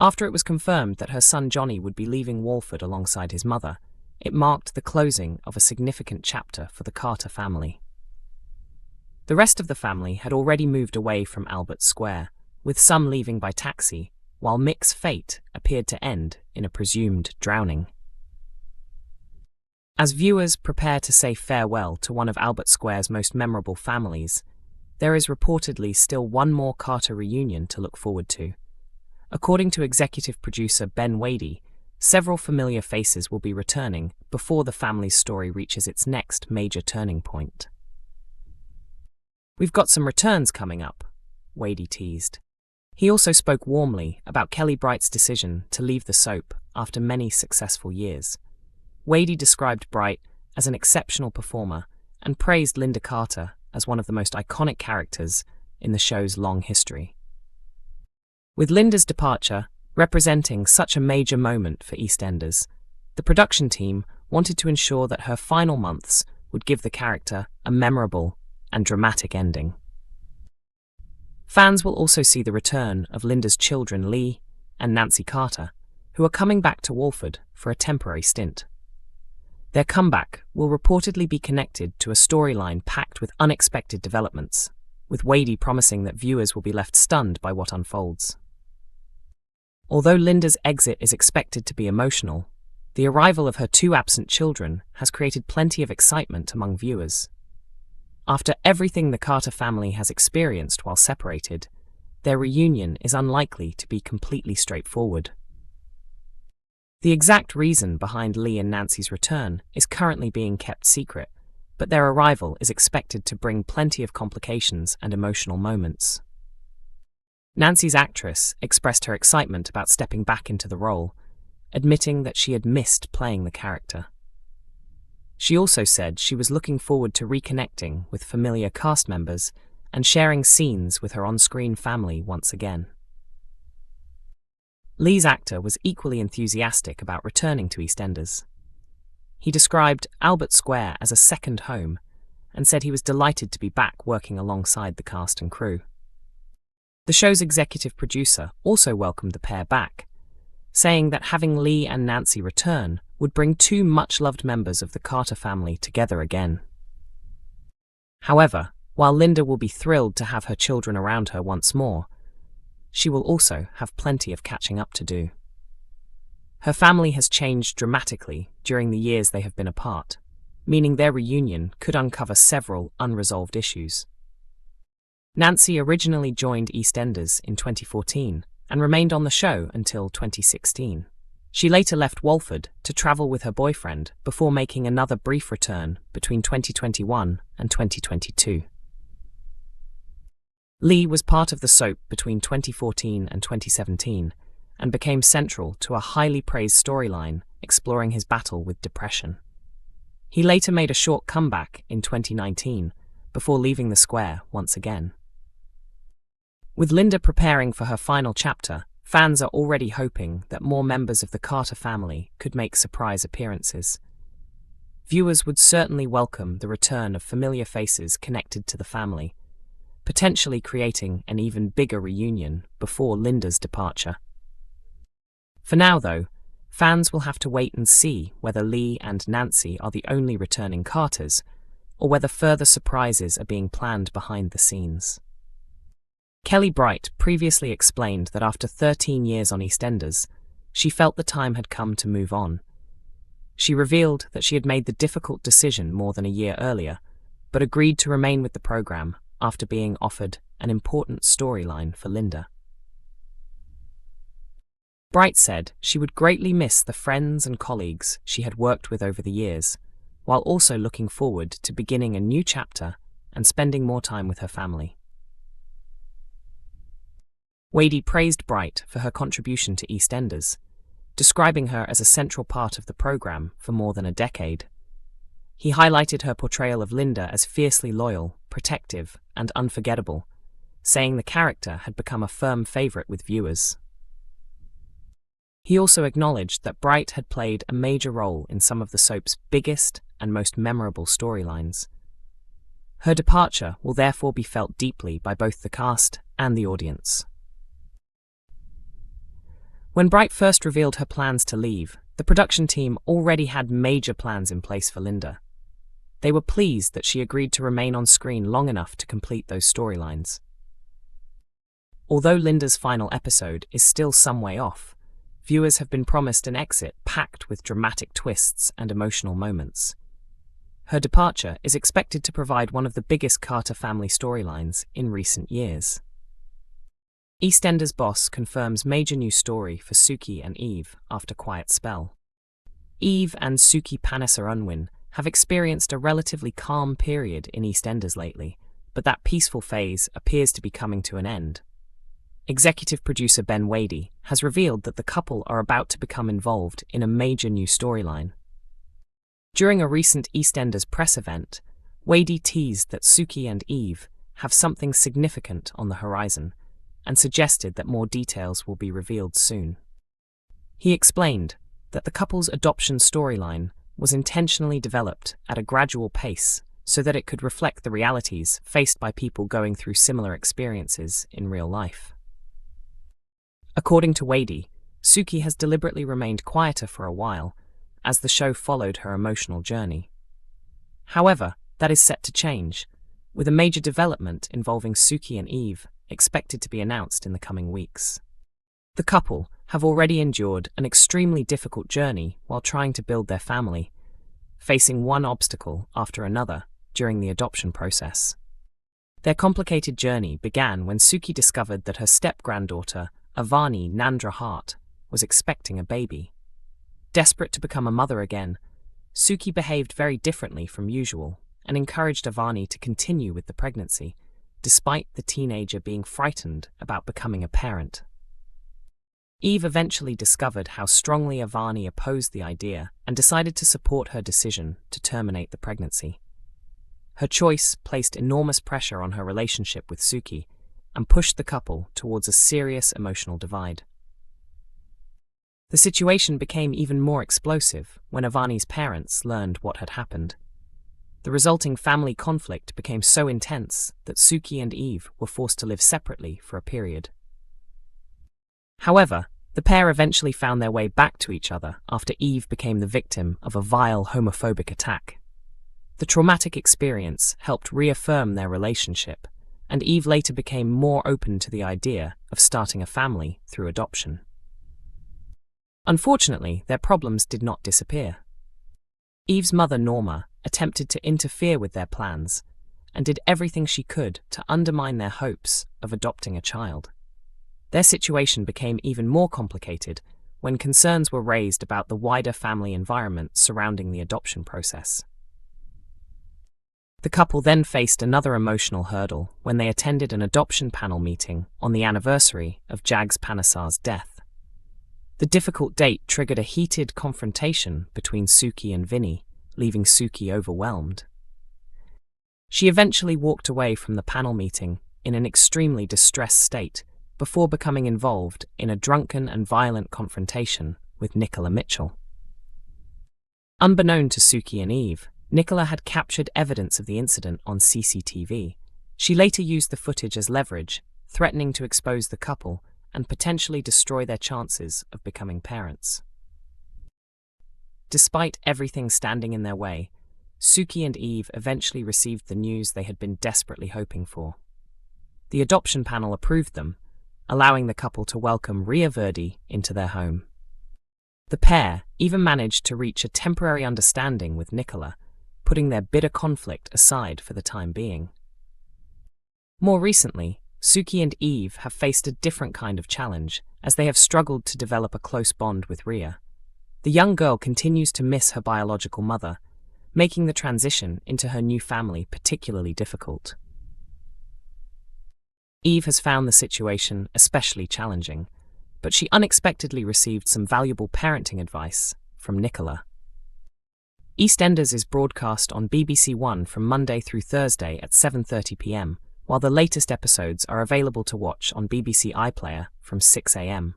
After it was confirmed that her son Johnny would be leaving Walford alongside his mother, it marked the closing of a significant chapter for the Carter family. The rest of the family had already moved away from Albert Square, with some leaving by taxi, while Mick's fate appeared to end in a presumed drowning. As viewers prepare to say farewell to one of Albert Square's most memorable families, there is reportedly still one more Carter reunion to look forward to. According to executive producer Ben Wadey, several familiar faces will be returning before the family's story reaches its next major turning point. "We've got some returns coming up," Wadey teased. He also spoke warmly about Kelly Bright's decision to leave the soap after many successful years. Wadey described Bright as an exceptional performer and praised Linda Carter as one of the most iconic characters in the show's long history. With Linda's departure representing such a major moment for EastEnders, the production team wanted to ensure that her final months would give the character a memorable and dramatic ending. Fans will also see the return of Linda's children Lee and Nancy Carter, who are coming back to Walford for a temporary stint. Their comeback will reportedly be connected to a storyline packed with unexpected developments, with Wadey promising that viewers will be left stunned by what unfolds. Although Linda's exit is expected to be emotional, the arrival of her two absent children has created plenty of excitement among viewers. After everything the Carter family has experienced while separated, their reunion is unlikely to be completely straightforward. The exact reason behind Lee and Nancy's return is currently being kept secret, but their arrival is expected to bring plenty of complications and emotional moments. Nancy's actress expressed her excitement about stepping back into the role, admitting that she had missed playing the character. She also said she was looking forward to reconnecting with familiar cast members and sharing scenes with her on-screen family once again. Lee's actor was equally enthusiastic about returning to EastEnders. He described Albert Square as a second home and said he was delighted to be back working alongside the cast and crew. The show's executive producer also welcomed the pair back, saying that having Lee and Nancy return would bring two much-loved members of the Carter family together again. However, while Linda will be thrilled to have her children around her once more, she will also have plenty of catching up to do. Her family has changed dramatically during the years they have been apart, meaning their reunion could uncover several unresolved issues. Nancy originally joined EastEnders in 2014 and remained on the show until 2016. She later left Walford to travel with her boyfriend before making another brief return between 2021 and 2022. Lee was part of the soap between 2014 and 2017 and became central to a highly praised storyline exploring his battle with depression. He later made a short comeback in 2019 before leaving the square once again. With Linda preparing for her final chapter, fans are already hoping that more members of the Carter family could make surprise appearances. Viewers would certainly welcome the return of familiar faces connected to the family, potentially creating an even bigger reunion before Linda's departure. For now, though, fans will have to wait and see whether Lee and Nancy are the only returning Carters, or whether further surprises are being planned behind the scenes. Kelly Bright previously explained that after 13 years on EastEnders, she felt the time had come to move on. She revealed that she had made the difficult decision more than a year earlier, but agreed to remain with the program after being offered an important storyline for Linda. Bright said she would greatly miss the friends and colleagues she had worked with over the years, while also looking forward to beginning a new chapter and spending more time with her family. Wadey praised Bright for her contribution to EastEnders, describing her as a central part of the program for more than a decade. He highlighted her portrayal of Linda as fiercely loyal, protective, and unforgettable, saying the character had become a firm favorite with viewers. He also acknowledged that Bright had played a major role in some of the soap's biggest and most memorable storylines. Her departure will therefore be felt deeply by both the cast and the audience. When Bright first revealed her plans to leave, the production team already had major plans in place for Linda. They were pleased that she agreed to remain on screen long enough to complete those storylines. Although Linda's final episode is still some way off, viewers have been promised an exit packed with dramatic twists and emotional moments. Her departure is expected to provide one of the biggest Carter family storylines in recent years. EastEnders boss confirms major new story for Suki and Eve after quiet spell. Eve and Suki Panesar have experienced a relatively calm period in EastEnders lately, but that peaceful phase appears to be coming to an end. Executive producer Ben Wadey has revealed that the couple are about to become involved in a major new storyline. During a recent EastEnders press event, Wadey teased that Suki and Eve have something significant on the horizon, and suggested that more details will be revealed soon. He explained that the couple's adoption storyline was intentionally developed at a gradual pace so that it could reflect the realities faced by people going through similar experiences in real life. According to Wadey, Suki has deliberately remained quieter for a while as the show followed her emotional journey. However, that is set to change, with a major development involving Suki and Eve expected to be announced in the coming weeks. The couple have already endured an extremely difficult journey while trying to build their family, facing one obstacle after another during the adoption process. Their complicated journey began when Suki discovered that her step-granddaughter, Avani Nandra Hart, was expecting a baby. Desperate to become a mother again, Suki behaved very differently from usual and encouraged Avani to continue with the pregnancy, despite the teenager being frightened about becoming a parent. Eve eventually discovered how strongly Avani opposed the idea and decided to support her decision to terminate the pregnancy. Her choice placed enormous pressure on her relationship with Suki and pushed the couple towards a serious emotional divide. The situation became even more explosive when Avani's parents learned what had happened. The resulting family conflict became so intense that Suki and Eve were forced to live separately for a period. However, the pair eventually found their way back to each other after Eve became the victim of a vile homophobic attack. The traumatic experience helped reaffirm their relationship, and Eve later became more open to the idea of starting a family through adoption. Unfortunately, their problems did not disappear. Eve's mother, Norma, attempted to interfere with their plans and did everything she could to undermine their hopes of adopting a child. Their situation became even more complicated when concerns were raised about the wider family environment surrounding the adoption process. The couple then faced another emotional hurdle when they attended an adoption panel meeting on the anniversary of Jags Panesar's death. The difficult date triggered a heated confrontation between Suki and Vinny, leaving Suki overwhelmed. She eventually walked away from the panel meeting in an extremely distressed state before becoming involved in a drunken and violent confrontation with Nicola Mitchell. Unbeknown to Suki and Eve, Nicola had captured evidence of the incident on CCTV. She later used the footage as leverage, threatening to expose the couple and potentially destroy their chances of becoming parents. Despite everything standing in their way, Suki and Eve eventually received the news they had been desperately hoping for. The adoption panel approved them, allowing the couple to welcome REEvisited into their home. The pair even managed to reach a temporary understanding with Nicola, putting their bitter conflict aside for the time being. More recently, Suki and Eve have faced a different kind of challenge as they have struggled to develop a close bond with Rhea. The young girl continues to miss her biological mother, making the transition into her new family particularly difficult. Eve has found the situation especially challenging, but she unexpectedly received some valuable parenting advice from Nicola. EastEnders is broadcast on BBC One from Monday through Thursday at 7:30 p.m, while the latest episodes are available to watch on BBC iPlayer from 6 a.m.